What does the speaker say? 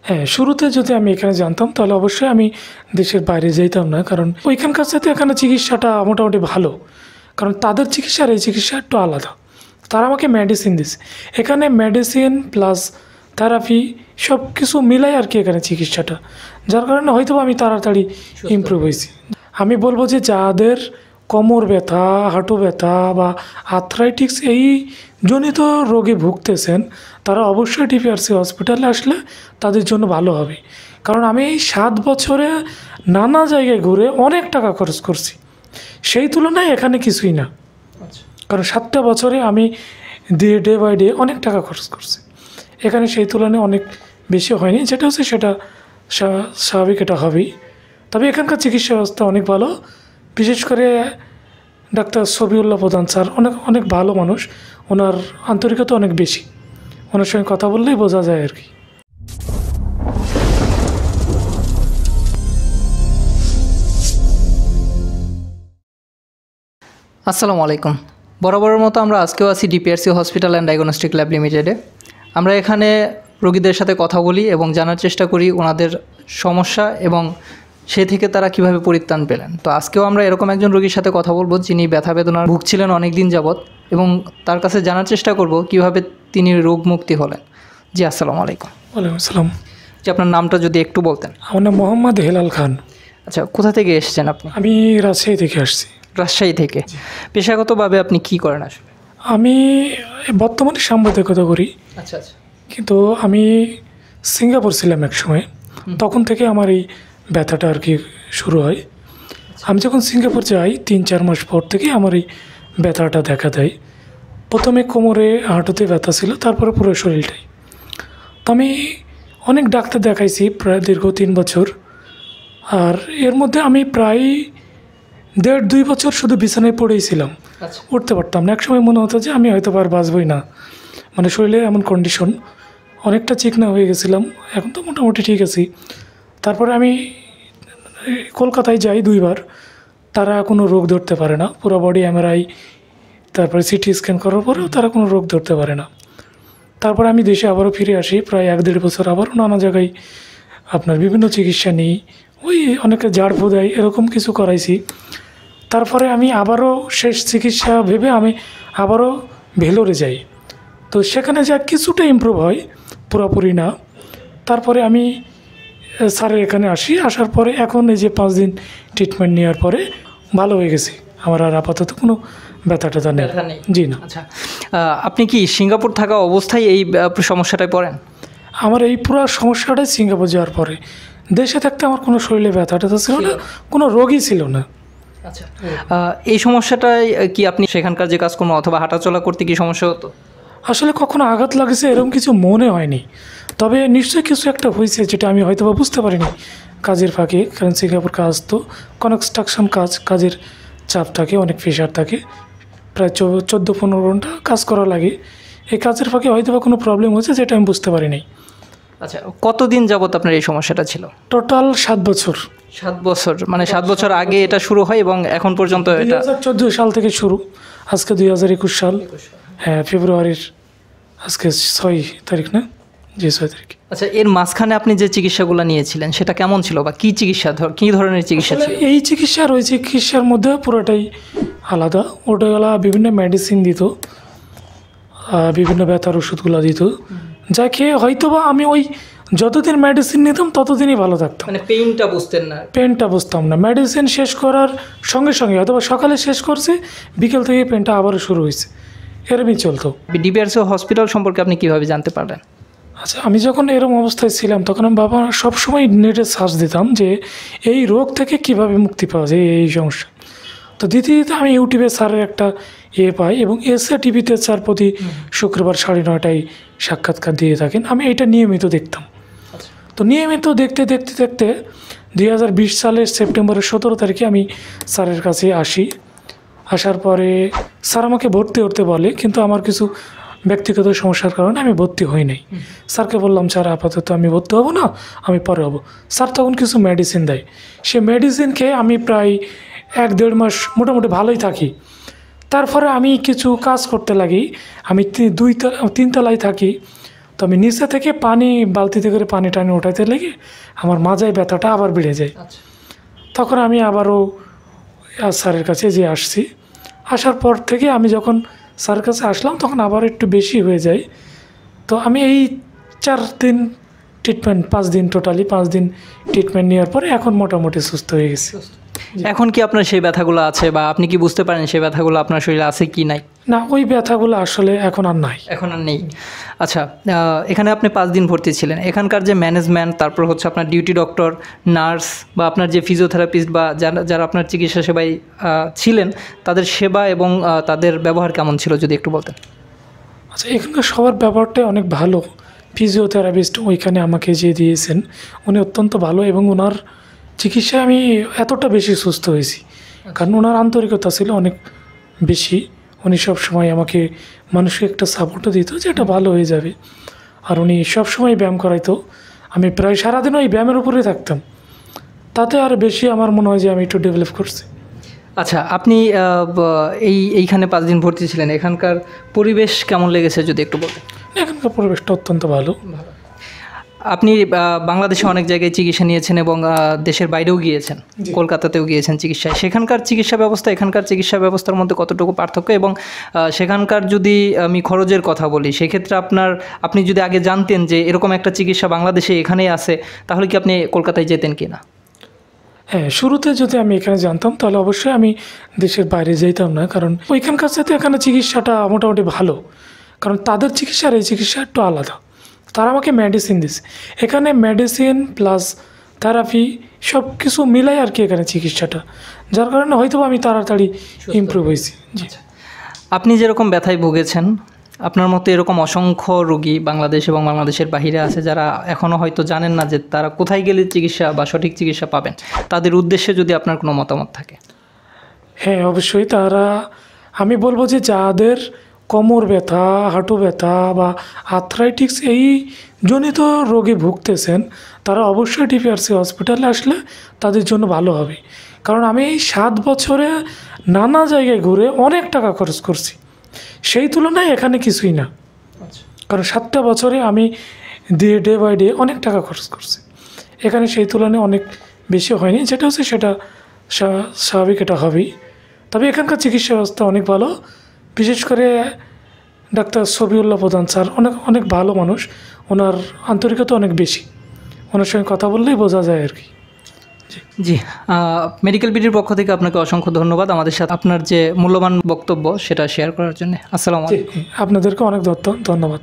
হ্যাঁ, শুরুতে যদি আমি এখানে জানতাম তাহলে অবশ্যই আমি দেশের বাইরে যেতাম না, কারণ ওইখানকার সাথে এখানে চিকিৎসাটা মোটামুটি ভালো। কারণ তাদের চিকিৎসা আর এই চিকিৎসা একটু আলাদা। তারা আমাকে মেডিসিন দিছে, এখানে মেডিসিন প্লাস থেরাপি সব কিছু মিলাই আর কি এখানে চিকিৎসাটা, যার কারণে হয়তো আমি তাড়াতাড়ি ইমপ্রুভ হয়েছি। আমি বলবো যে যাদের কোমর ব্যথা, হাঁটু ব্যথা বা আর্থ্রাইটিস এই জনিত রোগে ভুগতেছেন, তারা অবশ্যই ডিপিআরসি হসপিটালে আসলে তাদের জন্য ভালো হবে। কারণ আমি এই 7 বছরে নানা জায়গায় ঘুরে অনেক টাকা খরচ করছি, সেই তুলনায় এখানে কিছুই না। কারণ 7টা বছরে আমি ডে বাই ডে অনেক টাকা খরচ করছি, এখানে সেই তুলনায় অনেক বেশি হয়নি। যেটা হচ্ছে সেটা স্বাভাবিক, এটা হবেই। তবে এখানকার চিকিৎসা ব্যবস্থা অনেক ভালো, বিশেষ করে ডাক্তার সবিউল্লাহ প্রধান স্যার অনেক অনেক ভালো মানুষ, ওনার আন্তরিকতা অনেক বেশি, ওনার সঙ্গে কথা বললেই বোঝা যায় আর কি। আসসালামু আলাইকুম। বরাবরের মতো আমরা আজকেও আছি DPRC hospital and diagnostic lab লিমিটেডে। আমরা এখানে রোগীদের সাথে কথা বলি এবং জানার চেষ্টা করি ওনাদের সমস্যা এবং সে থেকে তারা কিভাবে পরিত্রাণ পেলেন। তো আজকেও আমরা এরকম একজন রোগীর সাথে কথা বলবো যিনি ব্যথা বেদনার ভুগছিলেন অনেক দিন যাবৎ, এবং তার কাছে জানার চেষ্টা করব কিভাবে তিনি রোগ মুক্তি হলেন। জি, আসসালামু আলাইকুম। ওয়ালাইকুম আসসালাম। যে আপনার নামটা যদি একটু বলতেন। আমার নাম মোহাম্মদ হেলাল খান। আচ্ছা, কোথা থেকে এসেছেন আপনি? আমি রাজশাহী থেকে আসছি। রাজশাহী থেকে। পেশাগতভাবে আপনি কি করেন আসলে? আমি বর্তমানে সাংবাদিকতা করি, আচ্ছা আচ্ছা। কিন্তু আমি সিঙ্গাপুর ছিলাম এক সময়, তখন থেকে আমার এই ব্যথাটা আর কি শুরু হয়। আমি যখন সিঙ্গাপুর যাই 3-4 মাস পর থেকে আমার এই ব্যথাটা দেখা দেয়। প্রথমে কোমরে, হাঁটুতে ব্যথা ছিল, তারপরে পুরো শরীরটাই। তো আমি অনেক ডাক্তার দেখাইছি প্রায় দীর্ঘ 3 বছর, আর এর মধ্যে আমি প্রায় 1.5-2 বছর শুধু বিছানায় পড়েইছিলাম, উঠতে পারতাম না। একসময় মনে হতো যে আমি হয়তো আর বাঁচবই না, মানে শরীরে এমন কন্ডিশন, অনেকটা চিকনা হয়ে গেছিলাম। এখন তো মোটামুটি ঠিক আছি। তারপরে আমি কলকাতায় যাই 2 বার, তারা কোনো রোগ ধরতে পারে না, পুরো বডি এমআরআই তারপরে সিটি স্ক্যান করার পরেও তারা কোনো রোগ ধরতে পারে না। তারপরে আমি দেশে আবারও ফিরে আসি, প্রায় 1-1.5 বছর আবারও নানা জায়গায় আপনার বিভিন্ন চিকিৎসা নিই, ওই অনেকে ঝাড় ফু দেয়, এরকম কিছু করাইছি। তারপরে আমি আবারও শেষ চিকিৎসা ভেবে আমি আবারও ভেলোরে যাই। তো সেখানে যা কিছুটা ইমপ্রুভ হয়, পুরোপুরি না। তারপরে আমি স্যারের এখানে আসি, আসার পরে এখন এই যে 5 দিন ট্রিটমেন্ট নেওয়ার পরে ভালো হয়ে গেছি। আমার আর আপাতত কোনো ব্যথা ট্যাথা নেই। জি না। আচ্ছা, আপনি কি সিঙ্গাপুর থাকা অবস্থায় এই সমস্যাটায় পড়েন? আমার এই পুরো সমস্যাটাই সিঙ্গাপুর যাওয়ার পরে। দেশে থাকতে আমার কোনো শরীরে ব্যথা ট্যাথা ছিল না, কোনো রোগই ছিল না। আচ্ছা, এই সমস্যাটায় কি আপনি সেখানকার যে কাজকর্ম অথবা হাঁটাচলা করতে কি সমস্যা হতো? আসলে কখনো আঘাত লাগেছে এরকম কিছু মনে হয়নি, তবে নিশ্চয়ই কিছু একটা হয়েছে যেটা আমি হয়তো বা বুঝতে পারিনি কাজের ফাঁকে। কারণ সিঙ্গাপুর কাজ তো কনস্ট্রাকশন কাজের চাপ থাকে, অনেক প্রেশার থাকে, প্রায় 14-15 ঘন্টা কাজ করা লাগে। এই কাজের ফাঁকে হয়তো বা কোনো প্রবলেম হয়েছে যেটা আমি বুঝতে পারিনি। আচ্ছা, কতদিন যাবত আপনার এই সমস্যাটা ছিল? টোটাল 7 বছর। 7 বছর, মানে 7 বছর আগে এটা শুরু হয় এবং এখন পর্যন্ত এটা 2014 সাল থেকে শুরু, আজকে 2021 সাল। হ্যাঁ, ফেব্রুয়ারির আজকে 6 তারিখ না? জি, 6 তারিখ। আচ্ছা, এর মাঝখানে আপনি যে চিকিৎসাগুলো নিয়েছিলেন সেটা কেমন ছিল বা কী চিকিৎসা, কী ধরনের চিকিৎসা ছিল? এই চিকিৎসা আর ওই চিকিৎসার মধ্যে পুরোটাই আলাদা। ওটাগুলা বিভিন্ন মেডিসিন দিত, বিভিন্ন ব্যথার ওষুধগুলো দিত, যা খেয়ে হয়তো বা আমি ওই যতদিন মেডিসিন নিতাম ততদিনই ভালো থাকতাম। মানে পেইনটা বুঝতেন না? পেনটা বুঝতাম না। মেডিসিন শেষ করার সঙ্গে সঙ্গে হয়তো বা সকালে শেষ করছে, বিকেল থেকে পেনটা আবারও শুরু হয়েছে, এরমই চলতো। ডিপিআরসি হসপিটাল সম্পর্কে আপনি কীভাবে জানতে পারলেন? আচ্ছা, আমি যখন এরকম অবস্থায় ছিলাম তখন আমি বাবা সবসময় নেটে সার্চ দিতাম যে এই রোগ থেকে কিভাবে মুক্তি পাওয়া যায়, এই সমস্যা। তো দিতে দিতে আমি ইউটিউবে স্যারের একটা পাই, এবং এসএ টিভিতে স্যার প্রতি শুক্রবার 9:30টায় সাক্ষাৎকার দিয়ে থাকেন। আমি এটা নিয়মিত দেখতাম। তো নিয়মিত দেখতে দেখতে দেখতে 2020 সালের সেপ্টেম্বরের 17 তারিখে আমি স্যারের কাছে আসি। আসার পরে স্যার আমাকে ভর্তি হতে বলে, কিন্তু আমার কিছু ব্যক্তিগত সমস্যার কারণে আমি ভর্তি হই নাই। স্যারকে বললাম, স্যার আপাতত আমি ভর্তি হব না, আমি পরে হব। স্যার তখন কিছু মেডিসিন দেয়, সে মেডিসিন খেয়ে আমি প্রায় 1-1.5 মাস মোটামুটি ভালোই থাকি। তারপরে আমি কিছু কাজ করতে লাগি, আমি 3 তলায় থাকি। তো তো আমি নিচে থেকে পানি বালতিতে করে পানি টানি ওঠাইতে লেগে আমার মাজায় ব্যথাটা আবার বেড়ে যায়। আচ্ছা। তখন আমি আবারও স্যারের কাছে যে আসছি, আসার পর থেকে আমি যখন স্যারের কাছে আসলাম তখন আবার একটু বেশি হয়ে যায়। তো আমি এই 4 দিন ট্রিটমেন্ট, 5 দিন টোটালি 5 দিন ট্রিটমেন্ট নেওয়ার পরে এখন মোটামুটি সুস্থ হয়ে গেছি। এখন কি আপনার সেই ব্যথাগুলো আছে, বা আপনি কি বুঝতে পারেন সেই ব্যথাগুলো আপনার শরীরে আছে কি নাই? না, ওই ব্যথাগুলো আসলে এখন আর নাই। এখন আর নেই। আচ্ছা, এখানে আপনি 5 দিন ভর্তি ছিলেন। এখানকার যে ম্যানেজমেন্ট, তারপর হচ্ছে আপনার ডিউটি ডক্টর, নার্স বা আপনার যে ফিজিওথেরাপিস্ট বা যারা আপনার চিকিৎসা সেবায় ছিলেন, তাদের সেবা এবং তাদের ব্যবহার কেমন ছিল যদি একটু বলতেন। আচ্ছা, এখানকার সবার ব্যাপারটাই অনেক ভালো। ফিজিওথেরাপিস্ট ওইখানে আমাকে যে দিয়েছেন উনি অত্যন্ত ভালো, এবং ওনার চিকিৎসায় আমি এতটা বেশি সুস্থ হয়েছি কারণ ওনার আন্তরিকতা ছিল অনেক বেশি। উনি সবসময় আমাকে মানসিক একটা সাপোর্টও দিত যে এটা ভালো হয়ে যাবে, আর উনি সবসময় ব্যায়াম করাইতো। আমি প্রায় সারাদিন ওই ব্যায়ামের উপরেই থাকতাম, তাতে আর বেশি আমার মনে হয় যে আমি একটু ডেভেলপ করছি। আচ্ছা, আপনি এইখানে 5 দিন ভর্তি ছিলেন, এখানকার পরিবেশ কেমন লেগেছে যদি একটু বলতেন। এখানকার পরিবেশটা অত্যন্ত ভালো। আপনি বাংলাদেশে অনেক জায়গায় চিকিৎসা নিয়েছেন এবং দেশের বাইরেও গিয়েছেন, কলকাতাতেও গিয়েছেন চিকিৎসায়। সেখানকার চিকিৎসা ব্যবস্থা এখানকার চিকিৎসা ব্যবস্থার মধ্যে কতটুকু পার্থক্য, এবং সেখানকার যদি আমি খরচের কথা বলি সেক্ষেত্রে আপনি যদি আগে জানতেন যে এরকম একটা চিকিৎসা বাংলাদেশে এখানেই আছে, তাহলে কি আপনি কলকাতায় যেতেন কি না? হ্যাঁ, শুরুতে যদি আমি এখানে জানতাম তাহলে অবশ্যই আমি দেশের বাইরে যেতাম না, কারণ ওইখানকার সাথে এখানে চিকিৎসাটা মোটামুটি ভালো, কারণ তাদের চিকিৎসা আর এই চিকিৎসা একটু আলাদা। তারা আমাকে মেডিসিন দিছে, এখানে মেডিসিন প্লাস থেরাপি সব কিছু মিলাই আর কি এখানে চিকিৎসাটা, যার কারণে হয়তো আমি তাড়াতাড়ি ইমপ্রুভ হয়েছি। জি। আপনি যেরকম ব্যথায় ভুগেছেন, আপনার মতো এরকম অসংখ্য রোগী বাংলাদেশ এবং বাংলাদেশের বাইরে আছে যারা এখনও হয়তো জানেন না যে তারা কোথায় গেলে চিকিৎসা বা সঠিক চিকিৎসা পাবেন। তাদের উদ্দেশ্যে যদি আপনার কোনো মতামত থাকে। হ্যাঁ, অবশ্যই আমি বলবো যে যাদের কোমর ব্যথা, হাঁটু ব্যথা বা আর্থ্রাইটিস এই জনিত রোগে ভুগতেছেন তারা অবশ্যই ডিপিআরসি হসপিটালে আসলে তাদের জন্য ভালো হবে। কারণ আমি এই 7 বছরে নানা জায়গায় ঘুরে অনেক টাকা খরচ করছি, সেই তুলনায় এখানে কিছুই না। কারণ 7টা বছরে আমি ডে বাই ডে অনেক টাকা খরচ করছি, এখানে সেই তুলনায় অনেক বেশি হয়নি। যেটা হচ্ছে সেটা স্বাভাবিক, এটা হবেই। তবে এখানকার চিকিৎসা ব্যবস্থা অনেক ভালো, বিশেষ করে ডাক্তার সবিউল্লাহ প্রধান স্যার অনেক ভালো মানুষ, ওনার আন্তরিকতা অনেক বেশি, ওনার সঙ্গে কথা বললেই বোঝা যায় আর কি। জি, মেডিকেল বিডির পক্ষ থেকে আপনাকে অসংখ্য ধন্যবাদ আমাদের সাথে আপনার যে মূল্যবান বক্তব্য সেটা শেয়ার করার জন্য। আসসালামু আলাইকুম। আপনাদেরকে অনেক ধন্যবাদ।